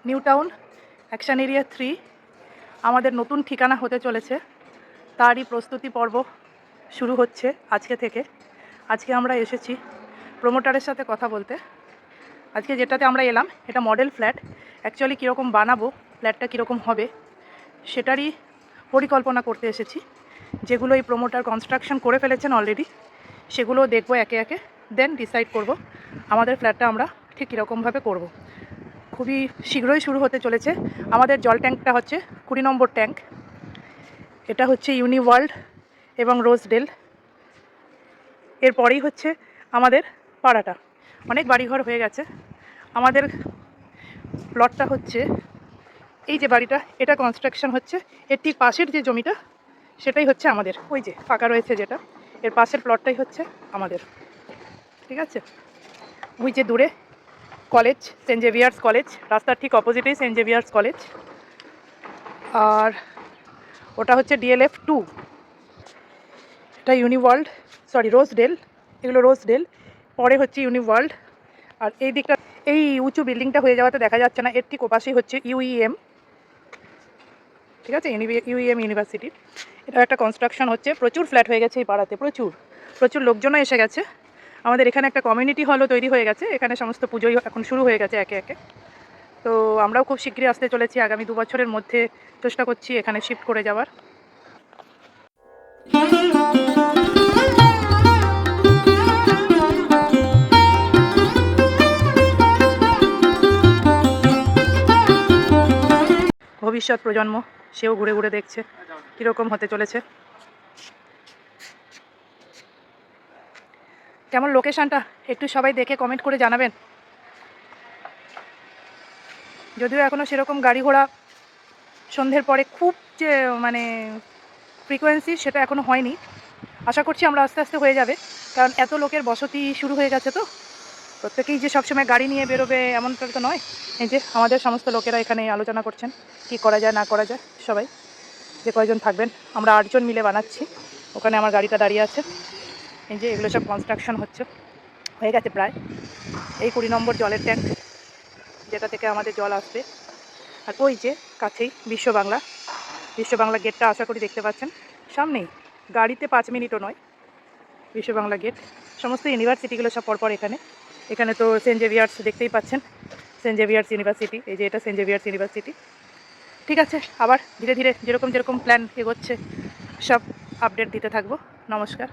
New town action area 3 আমাদের নতুন ঠিকানা হতে চলেছে, তারই প্রস্তুতি পর্ব শুরু হচ্ছে আজকে থেকে। আজকে আমরা এসেছি প্রমোটারের সাথে কথা বলতে। আজকে যেটাতে আমরা এলাম এটা মডেল ফ্ল্যাট। অ্যাকচুয়ালি কীরকম বানাবো, ফ্ল্যাটটা কীরকম হবে সেটারই পরিকল্পনা করতে এসেছি। যেগুলো এই প্রমোটার কনস্ট্রাকশন করে ফেলেছেন অলরেডি, সেগুলো দেখবো একে একে, দেন ডিসাইড করব আমাদের ফ্ল্যাটটা আমরা ঠিক কীরকমভাবে করব। খুবই শীঘ্রই শুরু হতে চলেছে। আমাদের জল ট্যাঙ্কটা হচ্ছে 20 নম্বর ট্যাঙ্ক। এটা হচ্ছে ইউনি ওয়ার্ল্ড এবং রোজডেল। এরপরেই হচ্ছে আমাদের পাড়াটা। অনেক বাড়িঘর হয়ে গেছে। আমাদের প্লটটা হচ্ছে এই যে বাড়িটা, এটা কনস্ট্রাকশন হচ্ছে। এর ঠিক পাশের যে জমিটা সেটাই হচ্ছে আমাদের, ওই যে ফাঁকা রয়েছে যেটা, এর পাশের প্লটটাই হচ্ছে আমাদের। ঠিক আছে, ওই যে দূরে কলেজ, সেন্ট জেভিয়ার্স কলেজ, রাস্তার ঠিক অপোজিটেই সেন্ট জেভিয়ার্স কলেজ। আর ওটা হচ্ছে ডিএলএফ 2, এটা ইউনি ওয়ার্ল্ড, সরি রোজডেল, এগুলো রোজডেল, পরে হচ্ছে ইউনি ওয়ার্ল্ড। আর এই দিকটা, এই উঁচু বিল্ডিংটা হয়ে যাওয়াতে দেখা যাচ্ছে না, এর ঠিক ওপাশেই হচ্ছে ইউইএম। ঠিক আছে, ইউইএম ইউনিভার্সিটি। এটা একটা কনস্ট্রাকশন হচ্ছে। প্রচুর ফ্ল্যাট হয়ে গেছে এই পাড়াতে, প্রচুর প্রচুর লোকজনও এসে গেছে। আমাদের এখানে একটা কমিউনিটি হলও তৈরি হয়ে গেছে, এখানে সমস্ত পুজোই এখন শুরু হয়ে গেছে একে একে। তো আমরাও খুব শীঘ্রই আসতে চলেছি, আগামী 2 বছরের মধ্যে চেষ্টা করছি এখানে শিফট করে যাওয়ার। ভবিষ্যৎ প্রজন্ম সেও ঘুরে ঘুরে দেখছে কীরকম হতে চলেছে। কেমন লোকেশানটা একটু সবাই দেখে কমেন্ট করে জানাবেন। যদিও এখনও সেরকম গাড়ি ঘোড়া সন্ধ্যের পরে খুব যে মানে ফ্রিকোয়েন্সি, সেটা এখনও হয়নি। আশা করছি আমরা আস্তে আস্তে হয়ে যাবে, কারণ এত লোকের বসতি শুরু হয়ে গেছে। তো প্রত্যেকেই যে সবসময় গাড়ি নিয়ে বেরোবে এমনটা তো নয়। এই যে আমাদের সমস্ত লোকেরা এখানে আলোচনা করছেন কী করা যায় না করা যায়। সবাই যে কয়জন থাকবেন, আমরা 8 জন মিলে বানাচ্ছি। ওখানে আমার গাড়িটা দাঁড়িয়ে আছে। এই যে এগুলো সব কনস্ট্রাকশন হচ্ছে, হয়ে গেছে প্রায়। এই 20 নম্বর জলের ট্যাঙ্ক, যেটা থেকে আমাদের জল আসবে। আর ওই যে কাছেই বিশ্ব বাংলা গেটটা আশা করি দেখতে পাচ্ছেন সামনেই, গাড়িতে 5 মিনিটও নয়। বিশ্ব বাংলা গেট, সমস্ত ইউনিভার্সিটিগুলো সব পরপর এখানে। এখানে তো সেন্ট জেভিয়ার্স দেখতেই পাচ্ছেন, সেন্ট জেভিয়ার্স ইউনিভার্সিটি। এই যে এটা সেন্ট জেভিয়ার্স ইউনিভার্সিটি। ঠিক আছে, আবার ধীরে ধীরে যেরকম যেরকম প্ল্যান এগোচ্ছে সব আপডেট দিতে থাকবো। নমস্কার।